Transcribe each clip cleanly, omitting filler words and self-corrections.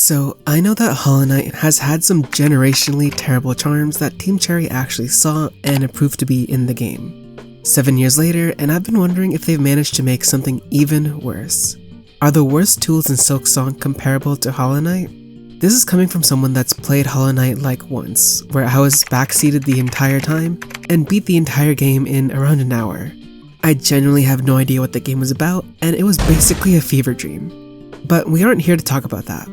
So I know that Hollow Knight has had some generationally terrible charms that Team Cherry actually saw and approved to be in the game. 7 years later, and I've been wondering if they've managed to make something even worse. Are the worst tools in Silksong comparable to Hollow Knight? This is coming from someone that's played Hollow Knight like once, where I was backseated the entire time and beat the entire game in around an hour. I genuinely have no idea what the game was about, and it was basically a fever dream. But we aren't here to talk about that.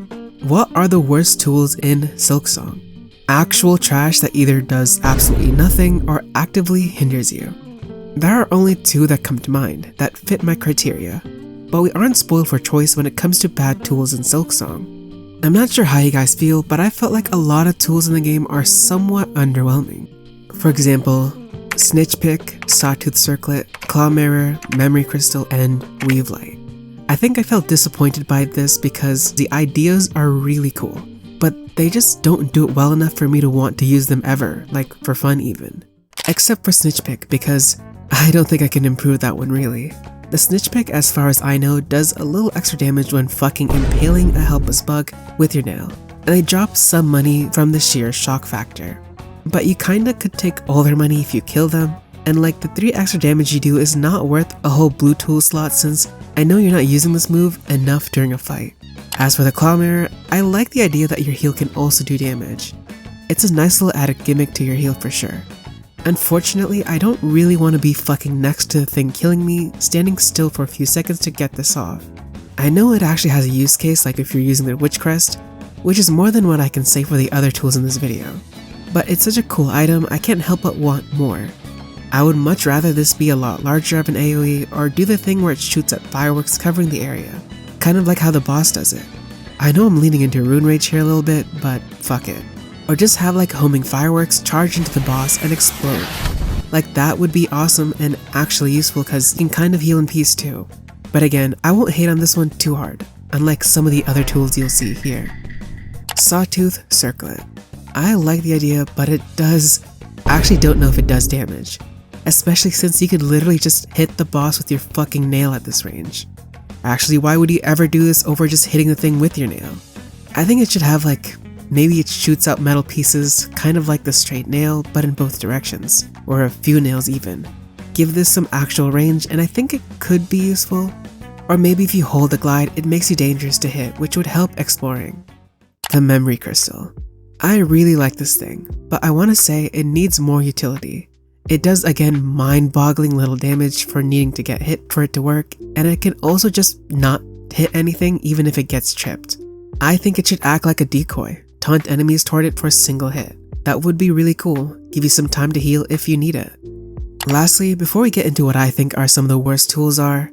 What are the worst tools in Silksong? Actual trash that either does absolutely nothing or actively hinders you. There are only two that come to mind that fit my criteria, but we aren't spoiled for choice when it comes to bad tools in Silksong. I'm not sure how you guys feel, but I felt like a lot of tools in the game are somewhat underwhelming. For example, Snitch Pick, Sawtooth Circlet, Claw Mirror, Memory Crystal, and Weave Light. I think I felt disappointed by this because the ideas are really cool, but they just don't do it well enough for me to want to use them ever, like for fun even. Except for Snitch Pick, because I don't think I can improve that one really. The Snitch Pick, as far as I know, does a little extra damage when fucking impaling a helpless bug with your nail, and they drop some money from the sheer shock factor. But you kinda could take all their money if you kill them, and like the 3 extra damage you do is not worth a whole blue tool slot since I know you're not using this move enough during a fight. As for the Claw Mirror, I like the idea that your heal can also do damage. It's a nice little added gimmick to your heal for sure. Unfortunately, I don't really want to be fucking next to the thing killing me, standing still for a few seconds to get this off. I know it actually has a use case like if you're using the Witch Crest, which is more than what I can say for the other tools in this video. But it's such a cool item, I can't help but want more. I would much rather this be a lot larger of an AoE or do the thing where it shoots at fireworks covering the area, kind of like how the boss does it. I know I'm leaning into Rune Rage here a little bit, but fuck it. Or just have like homing fireworks charge into the boss and explode. Like that would be awesome and actually useful because you can kind of heal in peace too. But again, I won't hate on this one too hard, unlike some of the other tools you'll see here. Sawtooth Circlet. I like the idea, but I actually don't know if it does damage. Especially since you could literally just hit the boss with your fucking nail at this range. Actually, why would you ever do this over just hitting the thing with your nail? I think it should have like, maybe it shoots out metal pieces, kind of like the straight nail, but in both directions, or a few nails even. Give this some actual range and I think it could be useful. Or maybe if you hold the glide, it makes you dangerous to hit, which would help exploring. The Memory Crystal. I really like this thing, but I want to say it needs more utility. It does again mind-boggling little damage for needing to get hit for it to work, and it can also just not hit anything even if it gets tripped. I think it should act like a decoy, taunt enemies toward it for a single hit. That would be really cool, give you some time to heal if you need it. Lastly, before we get into what I think are some of the worst tools I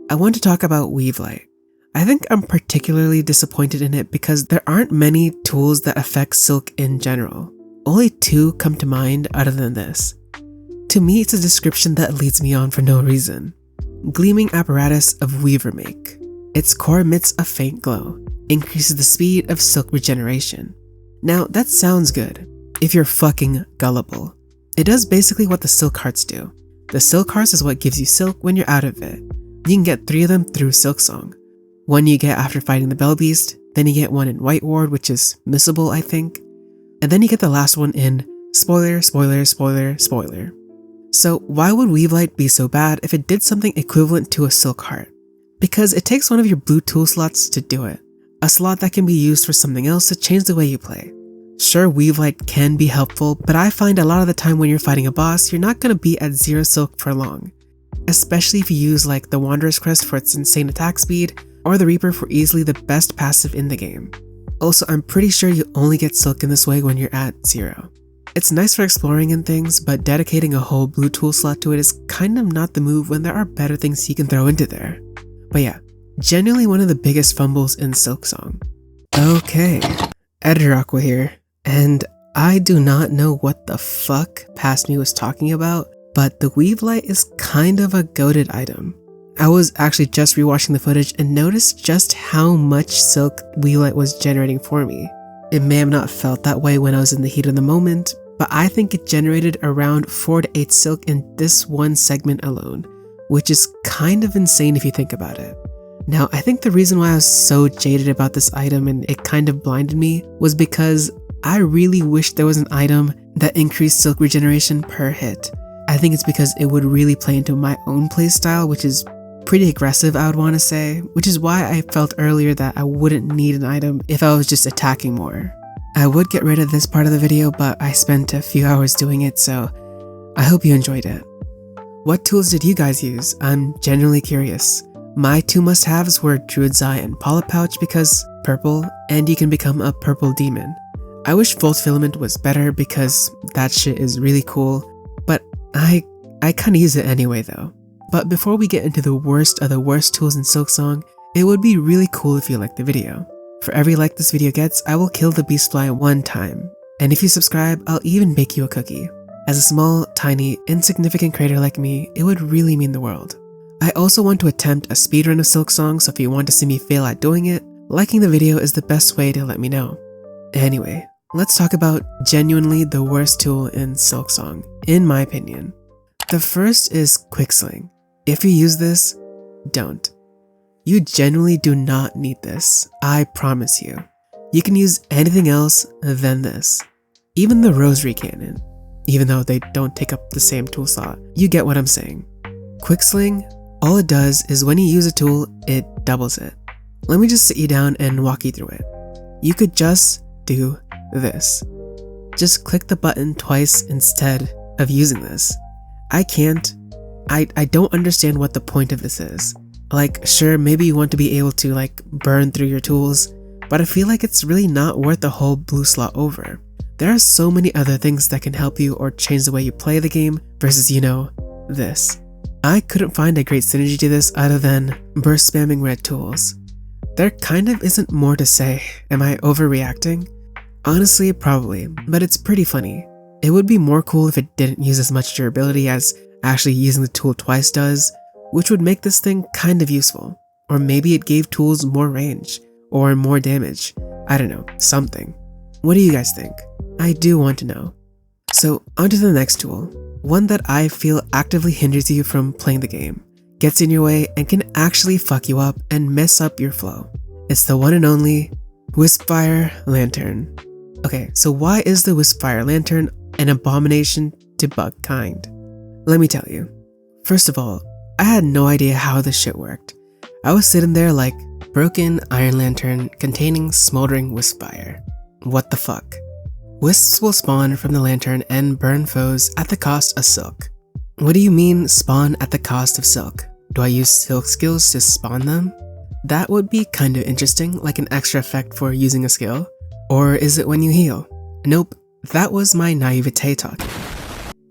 want to talk about Weave Light. I think I'm particularly disappointed in it because there aren't many tools that affect Silk in general. Only 2 come to mind other than this. To me, it's a description that leads me on for no reason. Gleaming Apparatus of Weaver Make. Its core emits a faint glow, increases the speed of silk regeneration. Now that sounds good, if you're fucking gullible. It does basically what the silk hearts do. The silk hearts is what gives you silk when you're out of it. You can get 3 of them through Silksong. One you get after fighting the Bell Beast, then you get one in White Ward, which is missable I think, and then you get the last one in spoiler. So why would Weave Light be so bad if it did something equivalent to a Silk Heart? Because it takes one of your blue tool slots to do it. A slot that can be used for something else to change the way you play. Sure, Weave Light can be helpful, but I find a lot of the time when you're fighting a boss, you're not going to be at 0 silk for long. Especially if you use like the Wanderer's Crest for its insane attack speed, or the Reaper for easily the best passive in the game. Also, I'm pretty sure you only get silk in this way when you're at 0. It's nice for exploring and things, but dedicating a whole blue tool slot to it is kind of not the move when there are better things you can throw into there. But yeah, genuinely one of the biggest fumbles in Silksong. Okay, Editor Aqua here, and I do not know what the fuck Past Me was talking about, but the Weave Light is kind of a goated item. I was actually just rewatching the footage and noticed just how much silk Weave Light was generating for me. It may have not felt that way when I was in the heat of the moment, but I think it generated around 4 to 8 silk in this one segment alone, which is kind of insane if you think about it. Now, I think the reason why I was so jaded about this item and it kind of blinded me was because I really wish there was an item that increased silk regeneration per hit. I think it's because it would really play into my own playstyle, which is pretty aggressive, I would want to say, which is why I felt earlier that I wouldn't need an item if I was just attacking more. I would get rid of this part of the video, but I spent a few hours doing it, so I hope you enjoyed it. What tools did you guys use? I'm genuinely curious. My two must-haves were Druid's Eye and Polyp Pouch because purple, and you can become a purple demon. I wish Volt Filament was better because that shit is really cool, but I kinda use it anyway though. But before we get into the worst of the worst tools in Silksong, it would be really cool if you liked the video. For every like this video gets, I will kill the beastfly 1 time. And if you subscribe, I'll even bake you a cookie. As a small, tiny, insignificant creator like me, it would really mean the world. I also want to attempt a speedrun of Silksong, so if you want to see me fail at doing it, liking the video is the best way to let me know. Anyway, let's talk about genuinely the worst tool in Silksong, in my opinion. The first is Quicksling. If you use this, don't. You genuinely do not need this, I promise you. You can use anything else than this. Even the Rosary Cannon, even though they don't take up the same tool slot. You get what I'm saying. Quicksling, all it does is when you use a tool, it doubles it. Let me just sit you down and walk you through it. You could just do this. Just click the button twice instead of using this. I can't. I don't understand what the point of this is. Like, sure, maybe you want to be able to like burn through your tools, but I feel like it's really not worth the whole blue slot over. There are so many other things that can help you or change the way you play the game versus, you know, this. I couldn't find a great synergy to this other than burst spamming red tools. There kind of isn't more to say. Am I overreacting? Honestly, probably, but it's pretty funny. It would be more cool if it didn't use as much durability as actually using the tool twice does, which would make this thing kind of useful. Or maybe it gave tools more range, or more damage. I don't know, something. What do you guys think? I do want to know. So, onto the next tool. One that I feel actively hinders you from playing the game, gets in your way, and can actually fuck you up and mess up your flow. It's the one and only Wispfire Lantern. Okay, so why is the Wispfire Lantern an abomination to bug kind? Let me tell you. First of all, I had no idea how this shit worked. I was sitting there like, broken iron lantern containing smoldering Wispfire. What the fuck? Wisps will spawn from the lantern and burn foes at the cost of silk. What do you mean spawn at the cost of silk? Do I use silk skills to spawn them? That would be kinda interesting, like an extra effect for using a skill. Or is it when you heal? Nope, that was my naivete talking.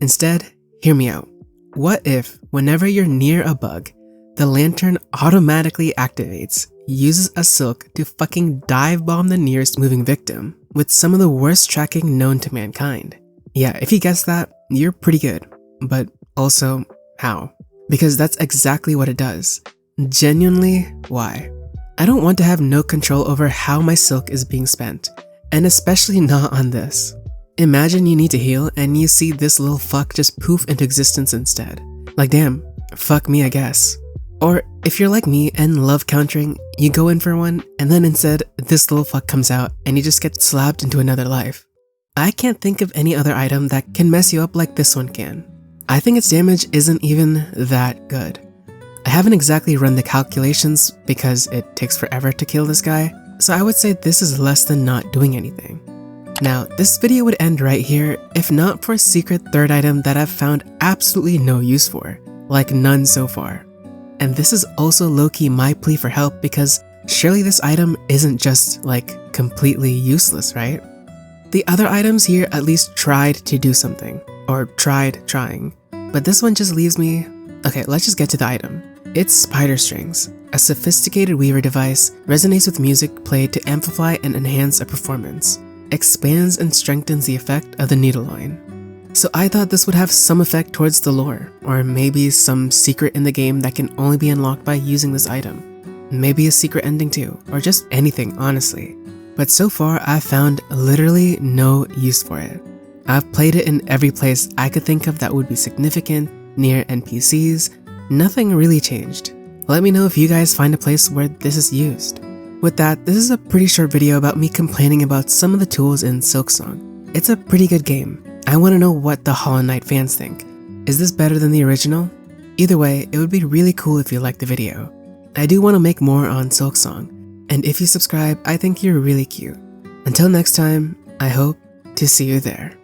Instead, hear me out. What if, whenever you're near a bug, the lantern automatically activates, uses a silk to fucking dive bomb the nearest moving victim with some of the worst tracking known to mankind? Yeah, if you guessed that, you're pretty good. But also, how? Because that's exactly what it does. Genuinely, why? I don't want to have no control over how my silk is being spent, and especially not on this. Imagine you need to heal and you see this little fuck just poof into existence instead. Like damn, fuck me I guess. Or if you're like me and love countering, you go in for one and then instead this little fuck comes out and you just get slapped into another life. I can't think of any other item that can mess you up like this one can. I think its damage isn't even that good. I haven't exactly run the calculations because it takes forever to kill this guy, so I would say this is less than not doing anything. Now, this video would end right here if not for a secret third item that I've found absolutely no use for, like none so far. And this is also low-key my plea for help because surely this item isn't just like completely useless, right? The other items here at least tried to do something, or tried trying, but this one just leaves me. Okay, let's just get to the item. It's Spider Strings, a sophisticated weaver device, resonates with music played to amplify and enhance a performance, expands and strengthens the effect of the needle line. So I thought this would have some effect towards the lore, or maybe some secret in the game that can only be unlocked by using this item. Maybe a secret ending too, or just anything honestly. But so far I've found literally no use for it. I've played it in every place I could think of that would be significant, near NPCs. Nothing really changed. Let me know if you guys find a place where this is used. With that, this is a pretty short video about me complaining about some of the tools in Silksong. It's a pretty good game. I want to know what the Hollow Knight fans think. Is this better than the original? Either way, it would be really cool if you liked the video. I do want to make more on Silksong, and if you subscribe, I think you're really cute. Until next time, I hope to see you there.